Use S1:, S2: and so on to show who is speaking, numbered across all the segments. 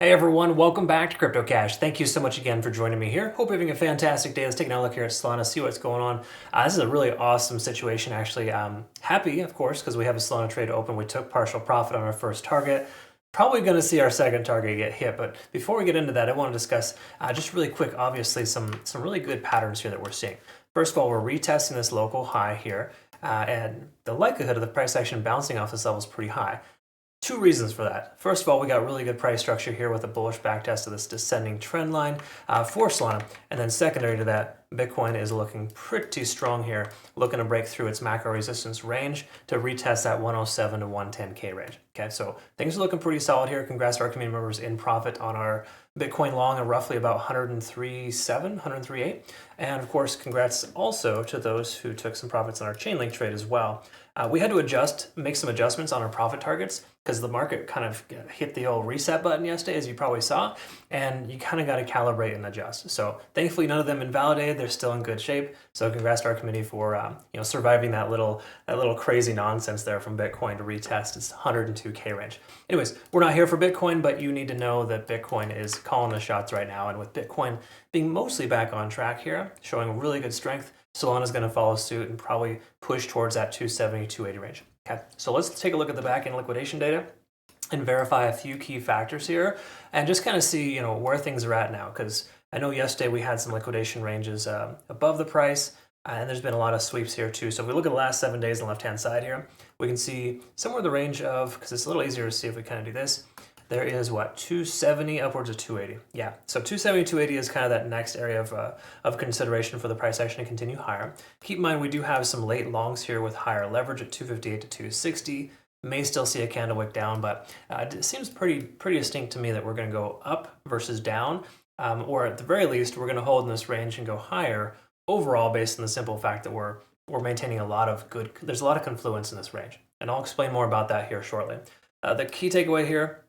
S1: Hey everyone, welcome back to Crypto Cash. Thank you so much again for joining me here. Hope you're having a fantastic day. Let's take a look here at Solana, see what's going on. This is a really awesome situation, actually. I'm happy, of course, because we have a Solana trade open. We took partial profit on our first target. Probably going to see our second target get hit, but before we get into that, I want to discuss just really quick, obviously, some really good patterns here that we're seeing. First of all, we're retesting this local high here, and the likelihood of the price action bouncing off this level is pretty high. Two reasons for that. First of all, we got really good price structure here with a bullish backtest of this descending trend line for Solana. And then secondary to that, Bitcoin is looking pretty strong here, looking to break through its macro resistance range to retest that 107 to 110K range. Okay, so things are looking pretty solid here. Congrats to our community members in profit on our Bitcoin long at roughly about 103.7, 103.8. And of course, congrats also to those who took some profits on our Chainlink trade as well. We had to make some adjustments on our profit targets because the market kind of hit the old reset button yesterday, as you probably saw, and you kind of got to calibrate and adjust. So thankfully, none of them invalidated. They're still in good shape. So congrats to our committee for surviving that little crazy nonsense there from Bitcoin to retest its 102K range. Anyways, we're not here for Bitcoin, but you need to know that Bitcoin is calling the shots right now, and with Bitcoin being mostly back on track here, showing really good strength, Solana is going to follow suit and probably push towards that 270, 280 range. Okay, so let's take a look at the back-end liquidation data and verify a few key factors here and just kind of see where things are at now, because I know yesterday we had some liquidation ranges above the price, and there's been a lot of sweeps here too. So if we look at the last 7 days on the left-hand side here, we can see somewhere in the range of, because it's a little easier to see if we kind of do this, there is what, 270 upwards of 280. Yeah, so 270, 280 is kind of that next area of consideration for the price action to continue higher. Keep in mind, we do have some late longs here with higher leverage at 258 to 260. May still see a candle wick down, but it seems pretty distinct to me that we're going to go up versus down, or at the very least, we're going to hold in this range and go higher overall based on the simple fact that we're maintaining there's a lot of confluence in this range. And I'll explain more about that here shortly. The key takeaway here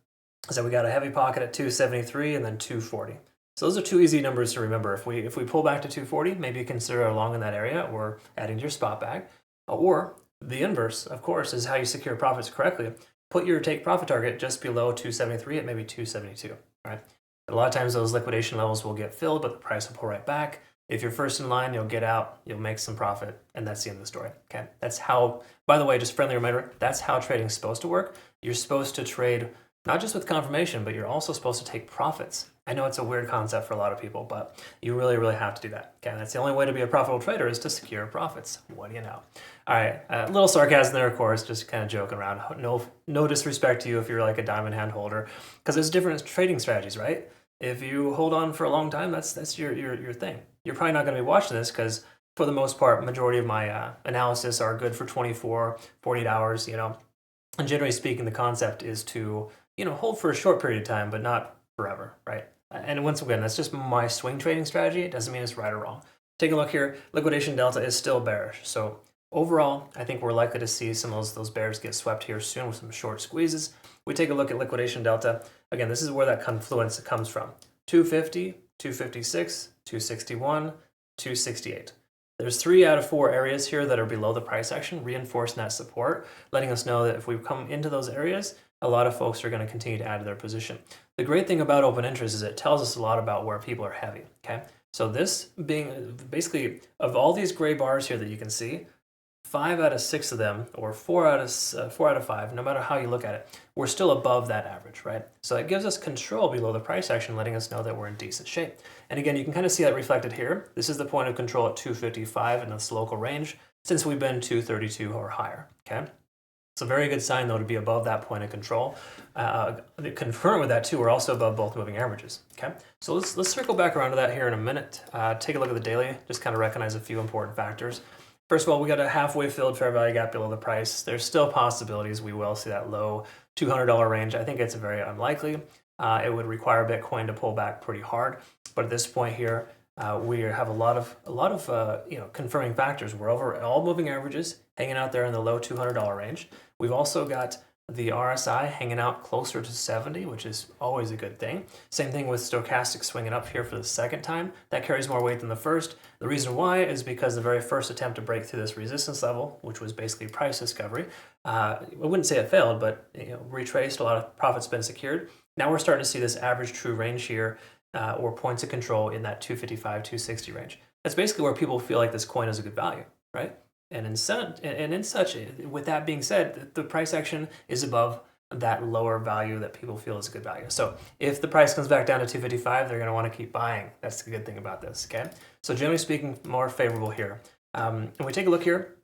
S1: is that we got a heavy pocket at 273 and then 240. So those are two easy numbers to remember. If we pull back to 240, maybe consider a long in that area or adding to your spot bag. Or the inverse, of course, is how you secure profits correctly. Put your take profit target just below 273 at maybe 272. Right? A lot of times those liquidation levels will get filled, but the price will pull right back. If you're first in line, you'll get out, you'll make some profit, and that's the end of the story. Okay, that's how. By the way, just friendly reminder, that's how trading is supposed to work. You're supposed to trade not just with confirmation, but you're also supposed to take profits. I know it's a weird concept for a lot of people, but you really, really have to do that. Okay, that's the only way to be a profitable trader, is to secure profits. What do you know? All right, a little sarcasm there, of course, just kind of joking around. No disrespect to you if you're like a diamond hand holder, because there's different trading strategies, right? If you hold on for a long time, that's your thing. You're probably not going to be watching this because for the most part, majority of my analysis are good for 24, 48 hours, and generally speaking, the concept is to hold for a short period of time, but not forever, right? And once again, that's just my swing trading strategy. It doesn't mean it's right or wrong. Take a look here. Liquidation delta is still bearish. So overall, I think we're likely to see some of those bears get swept here soon with some short squeezes. We take a look at liquidation delta. Again, this is where that confluence comes from. 250, 256, 261, 268. There's 3 out of 4 areas here that are below the price action, reinforcing that support, letting us know that if we come into those areas, a lot of folks are going to continue to add to their position. The great thing about open interest is it tells us a lot about where people are heavy, okay? So this being basically, of all these gray bars here that you can see, 5 out of 6 of them, or 4 out of 5, no matter how you look at it, we're still above that average, right? So it gives us control below the price action, letting us know that we're in decent shape. And again, you can kind of see that reflected here. This is the point of control at 255 in this local range, since we've been 232 or higher, okay? It's a very good sign, though, to be above that point of control. Concurrent with that, too, we're also above both moving averages. Okay, so let's circle back around to that here in a minute. Take a look at the daily, just kind of recognize a few important factors. First of all, we got a halfway filled fair value gap below the price. There's still possibilities we will see that low $200 range. I think it's very unlikely. It would require Bitcoin to pull back pretty hard, but at this point here, we have a lot of confirming factors. We're over all moving averages, hanging out there in the low $200 range. We've also got the RSI hanging out closer to 70, which is always a good thing. Same thing with stochastic swinging up here for the second time. That carries more weight than the first. The reason why is because the very first attempt to break through this resistance level, which was basically price discovery, I wouldn't say it failed, but retraced, a lot of profits been secured. Now we're starting to see this average true range here, or points of control in that 255, 260 range. That's basically where people feel like this coin is a good value, right? And in such, with that being said, the price action is above that lower value that people feel is a good value. So if the price comes back down to 255, they're going to want to keep buying. That's the good thing about this, okay? So generally speaking, more favorable here. And we take a look here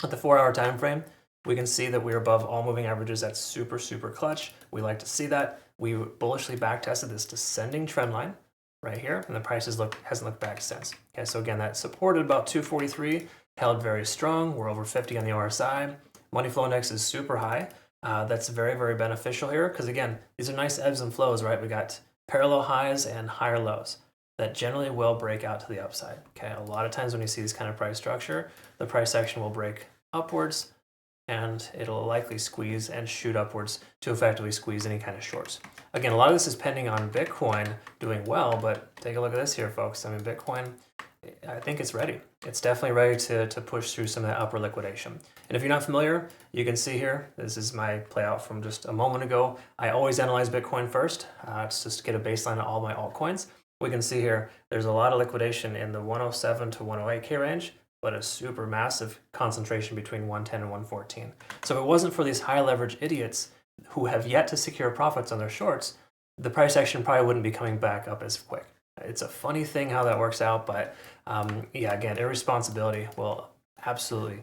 S1: at the 4-hour time frame. We can see that we're above all moving averages. That's super, super clutch. We like to see that. We bullishly backtested this descending trend line right here, and the price hasn't looked back since. Okay, so again, that supported about 243, held very strong. We're over 50 on the RSI. Money flow index is super high. That's very, very beneficial here because, again, these are nice ebbs and flows, right? We got parallel highs and higher lows that generally will break out to the upside. Okay, a lot of times when you see this kind of price structure, the price action will break upwards and it'll likely squeeze and shoot upwards to effectively squeeze any kind of shorts. Again, a lot of this is pending on Bitcoin doing well, but take a look at this here, folks. I mean, Bitcoin, I think it's ready. It's definitely ready to push through some of that upper liquidation. And if you're not familiar, you can see here, this is my play out from just a moment ago. I always analyze Bitcoin first. It's just to get a baseline of all my altcoins. We can see here, there's a lot of liquidation in the 107 to 108K range, but a super massive concentration between 110 and 114. So if it wasn't for these high leverage idiots who have yet to secure profits on their shorts, the price action probably wouldn't be coming back up as quick. It's a funny thing how that works out, but yeah, again, irresponsibility will absolutely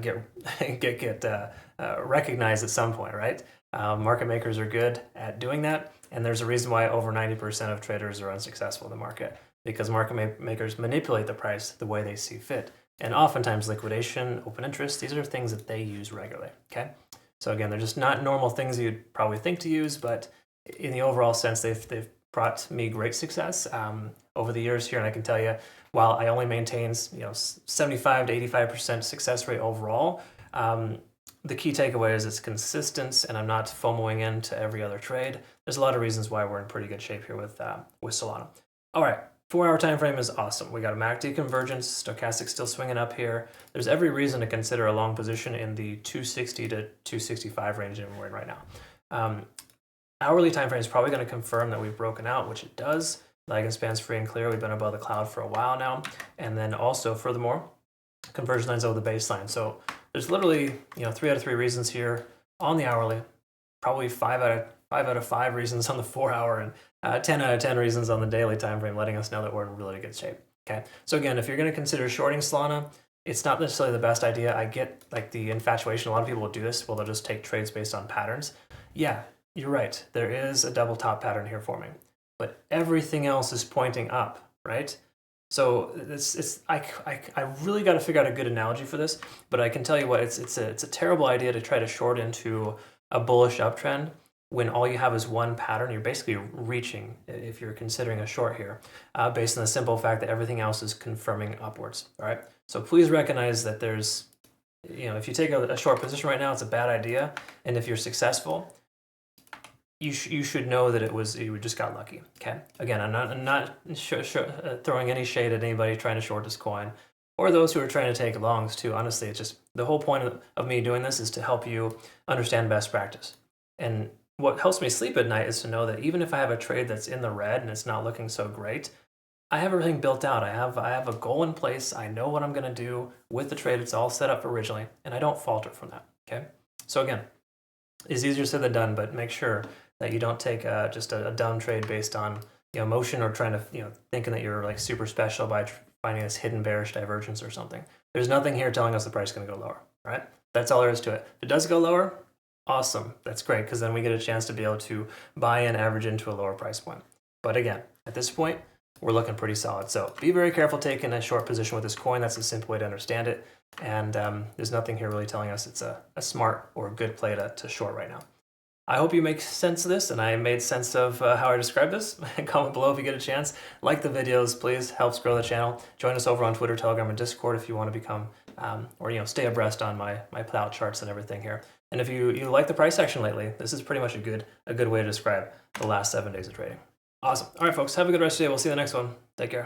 S1: get recognized at some point, right? Market makers are good at doing that, and there's a reason why over 90% of traders are unsuccessful in the market, because market makers manipulate the price the way they see fit. And oftentimes liquidation, open interest, these are things that they use regularly, okay? So again, they're just not normal things you'd probably think to use, but in the overall sense, they've brought me great success over the years here. And I can tell you, while I only maintain 75 to 85% success rate overall, the key takeaway is it's consistent and I'm not FOMOing into every other trade. There's a lot of reasons why we're in pretty good shape here with Solana. All right, 4-hour time frame is awesome. We got a MACD convergence, stochastic still swinging up here. There's every reason to consider a long position in the 260 to 265 range that we're in right now. Hourly time frame is probably going to confirm that we've broken out, which it does. Lagging spans free and clear. We've been above the cloud for a while now. And then also, furthermore, conversion lines over the baseline. So there's literally 3 out of 3 reasons here on the hourly, probably 5 out of 5 reasons on the 4-hour, and 10 out of 10 reasons on the daily time frame, letting us know that we're in really good shape. Okay, so again, if you're going to consider shorting Solana, it's not necessarily the best idea. I get like the infatuation. A lot of people will do this. Well, they'll just take trades based on patterns. Yeah, you're right. There is a double top pattern here forming, but everything else is pointing up, right? So I really got to figure out a good analogy for this, but I can tell you what, it's a terrible idea to try to short into a bullish uptrend when all you have is one pattern. You're basically reaching, if you're considering a short here, based on the simple fact that everything else is confirming upwards, all right? So please recognize that there's, if you take a short position right now, it's a bad idea. And if you're successful, you should know that you just got lucky, okay? Again, I'm not throwing any shade at anybody trying to short this coin, or those who are trying to take longs too. Honestly, it's just the whole point of me doing this is to help you understand best practice. And what helps me sleep at night is to know that even if I have a trade that's in the red and it's not looking so great, I have everything built out. I have a goal in place. I know what I'm going to do with the trade. It's all set up originally, and I don't falter from that, okay? So again, it's easier said than done, but make sure that you don't take just a dumb trade based on emotion, or trying to thinking that you're like super special by finding this hidden bearish divergence or something. There's nothing here telling us the price is going to go lower, right? That's all there is to it. If it does go lower, awesome. That's great, because then we get a chance to be able to buy and average into a lower price point. But again, at this point, we're looking pretty solid. So be very careful taking a short position with this coin. That's a simple way to understand it. And there's nothing here really telling us it's a smart or a good play to short right now. I hope you make sense of this, and I made sense of how I described this. Comment below if you get a chance. Like the videos, please. Helps grow the channel. Join us over on Twitter, Telegram, and Discord if you want to become or stay abreast on my play charts and everything here. And if you like the price action lately, this is pretty much a good way to describe the last 7 days of trading. Awesome. All right, folks. Have a good rest of your day. We'll see you in the next one. Take care.